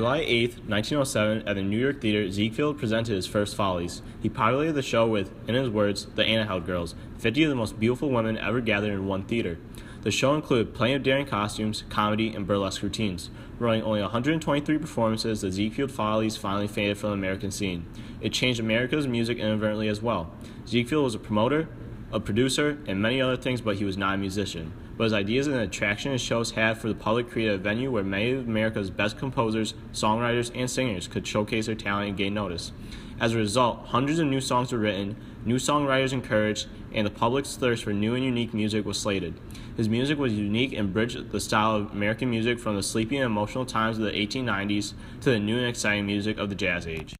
July 8, 1907, at the New York Theater, Ziegfeld presented his first Follies. He populated the show with, in his words, the Annaheld Girls, 50 of the most beautiful women ever gathered in one theater. The show included plenty of daring costumes, comedy, and burlesque routines. Running only 123 performances, the Ziegfeld Follies finally faded from the American scene. It changed America's music inadvertently as well. Ziegfeld was a promoter, a producer, and many other things, but he was not a musician. But his ideas and the attraction his shows had for the public created a venue where many of America's best composers, songwriters, and singers could showcase their talent and gain notice. As a result, hundreds of new songs were written, new songwriters encouraged, and the public's thirst for new and unique music was slated. His music was unique and bridged the style of American music from the sleepy and emotional times of the 1890s to the new and exciting music of the jazz age.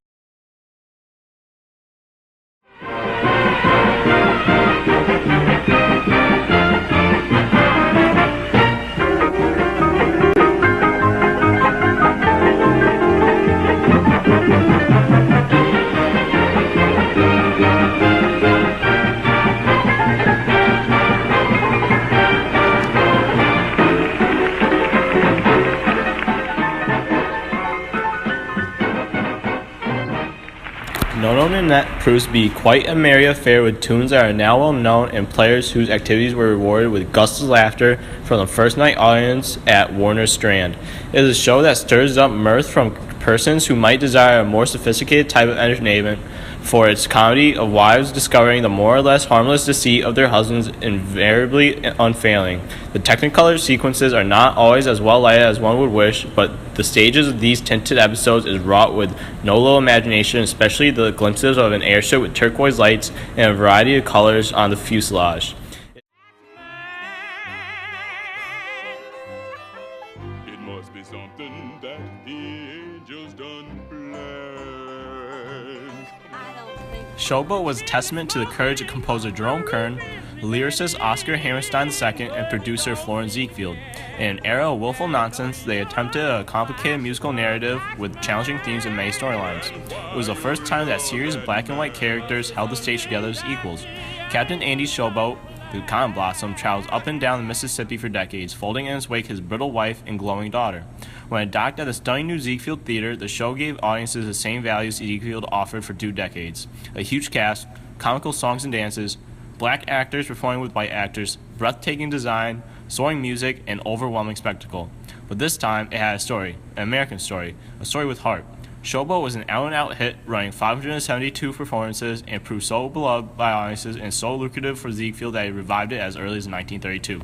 No Nanette proves to be quite a merry affair with tunes that are now well known and players whose activities were rewarded with gusts of laughter from the first night audience at Warner's Strand. It is a show that stirs up mirth from persons who might desire a more sophisticated type of entertainment, for its comedy of wives discovering the more or less harmless deceit of their husbands invariably unfailing. The Technicolor sequences are not always as well lighted as one would wish, but the stages of these tinted episodes is wrought with no little imagination, especially the glimpses of an airship with turquoise lights and a variety of colors on the fuselage. It must be something that the angels done planned. Showboat was a testament to the courage of composer Jerome Kern, lyricist Oscar Hammerstein II, and producer Florence Ziegfeld. In an era of willful nonsense, they attempted a complicated musical narrative with challenging themes and many storylines. It was the first time that series of black and white characters held the stage together as equals. Captain Andy Showboat, the cotton blossom, travels up and down the Mississippi for decades, folding in his wake his brittle wife and glowing daughter. When it docked at the stunning new Ziegfeld Theater, the show gave audiences the same values Ziegfeld offered for 2 decades. A huge cast, comical songs and dances, black actors performing with white actors, breathtaking design, soaring music, and overwhelming spectacle. But this time, it had a story, an American story, a story with heart. Showboat was an out-and-out hit, running 572 performances, and proved so beloved by audiences and so lucrative for Ziegfeld that he revived it as early as 1932.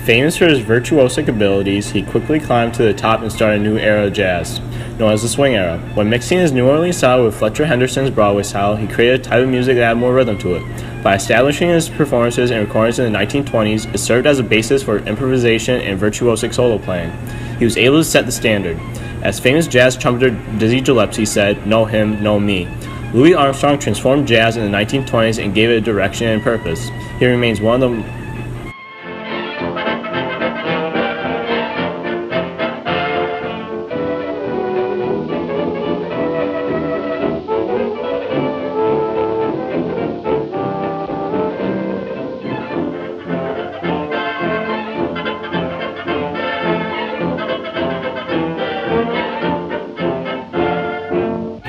Famous for his virtuosic abilities, he quickly climbed to the top and started a new era of jazz, known as the swing era. When mixing his New Orleans style with Fletcher Henderson's Broadway style, he created a type of music that had more rhythm to it. By establishing his performances and recordings in the 1920s, it served as a basis for improvisation and virtuosic solo playing. He was able to set the standard. As famous jazz trumpeter Dizzy Gillespie said, "No him, no me." Louis Armstrong transformed jazz in the 1920s and gave it a direction and purpose. He remains one of the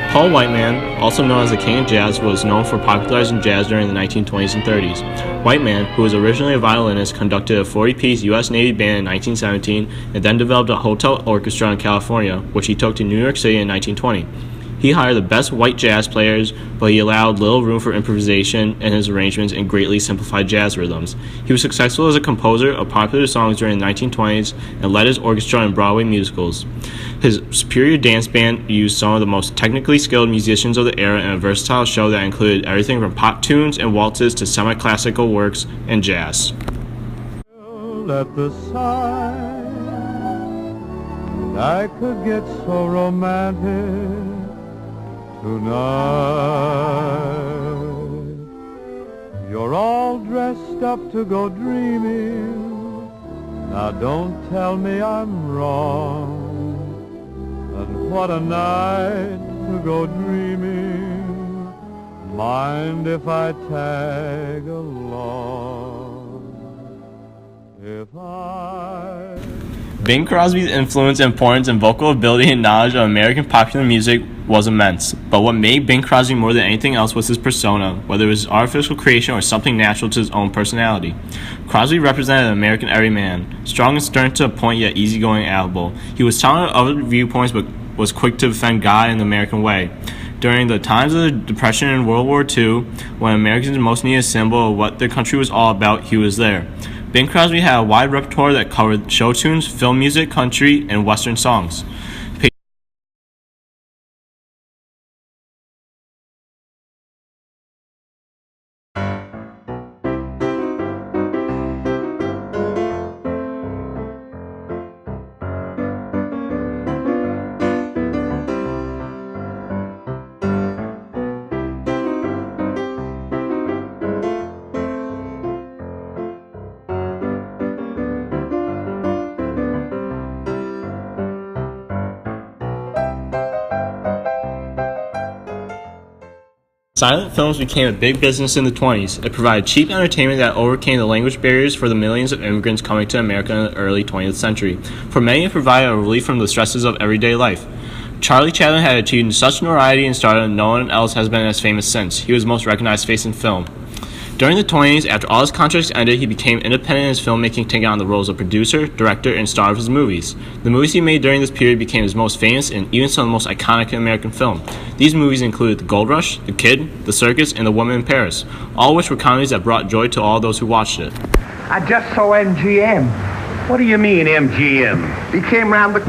Paul Whiteman, also known as the King of Jazz, was known for popularizing jazz during the 1920s and 30s. Whiteman, who was originally a violinist, conducted a 40-piece U.S. Navy band in 1917 and then developed a hotel orchestra in California, which he took to New York City in 1920. He hired the best white jazz players, but he allowed little room for improvisation in his arrangements and greatly simplified jazz rhythms. He was successful as a composer of popular songs during the 1920s and led his orchestra in Broadway musicals. His superior dance band used some of the most technically skilled musicians of the era in a versatile show that included everything from pop tunes and waltzes to semi-classical works and jazz. At the side, I could get so romantic tonight. You're all dressed up to go dreaming. Now don't tell me I'm wrong. And what a night to go dreaming. Mind if I tag along? If I... Bing Crosby's influence, importance, and vocal ability and knowledge of American popular music was immense, but what made Bing Crosby more than anything else was his persona, whether it was artificial creation or something natural to his own personality. Crosby represented an American everyman, strong and stern to a point yet easygoing and affable. He was tolerant of other viewpoints but was quick to defend God and the American way. During the times of the Depression and World War II, when Americans most needed a symbol of what their country was all about, he was there. Bing Crosby had a wide repertoire that covered show tunes, film music, country, and Western songs. Silent films became a big business in the 20s. It provided cheap entertainment that overcame the language barriers for the millions of immigrants coming to America in the early 20th century. For many, it provided a relief from the stresses of everyday life. Charlie Chaplin had achieved such notoriety and stardom no one else has been as famous since. He was the most recognized face in film. During the 20s, after all his contracts ended, he became independent in his filmmaking, taking on the roles of producer, director, and star of his movies. The movies he made during this period became his most famous and even some of the most iconic in American film. These movies included The Gold Rush, The Kid, The Circus, and The Woman in Paris, all of which were comedies that brought joy to all those who watched it. I just saw MGM. What do you mean, MGM? He came round the...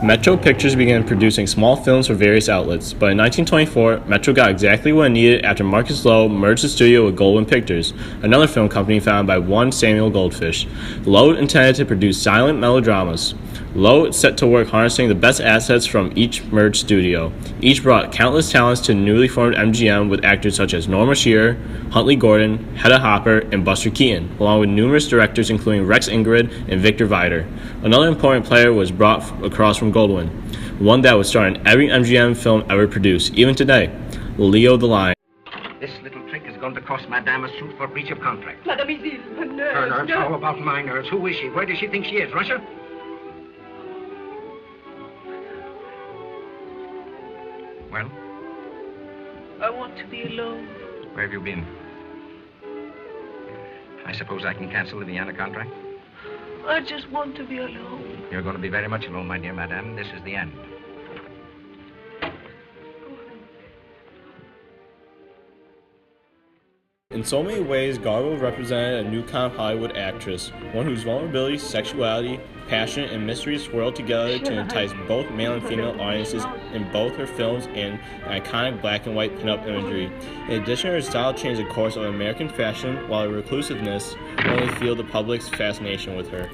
Metro Pictures began producing small films for various outlets, but in 1924, Metro got exactly what it needed after Marcus Lowe merged the studio with Goldwyn Pictures, another film company founded by one Samuel Goldfish. Lowe intended to produce silent melodramas. Lowe set to work harnessing the best assets from each merged studio. Each brought countless talents to the newly formed MGM with actors such as Norma Shearer, Huntley Gordon, Hedda Hopper, and Buster Keaton, along with numerous directors including Rex Ingrid and Victor Viter. Another important player was brought across from Goldwyn, one that would star in every MGM film ever produced, even today, Leo the Lion. This little trick is going to cost Madame a suit for breach of contract. Madame is ill. Her nerves. Her nerves? How about my nerves? Who is she? Where does she think she is? Russia? Well? I want to be alone. Where have you been? I suppose I can cancel the Vienna contract? I just want to be alone. You're going to be very much alone, my dear madame. This is the end. In so many ways, Garbo represented a new kind of Hollywood actress, one whose vulnerability, sexuality, passion, and mystery swirled together to entice both male and female audiences in both her films and iconic black and white pinup imagery. In addition, her style changed the course of American fashion, while her reclusiveness only fueled the public's fascination with her.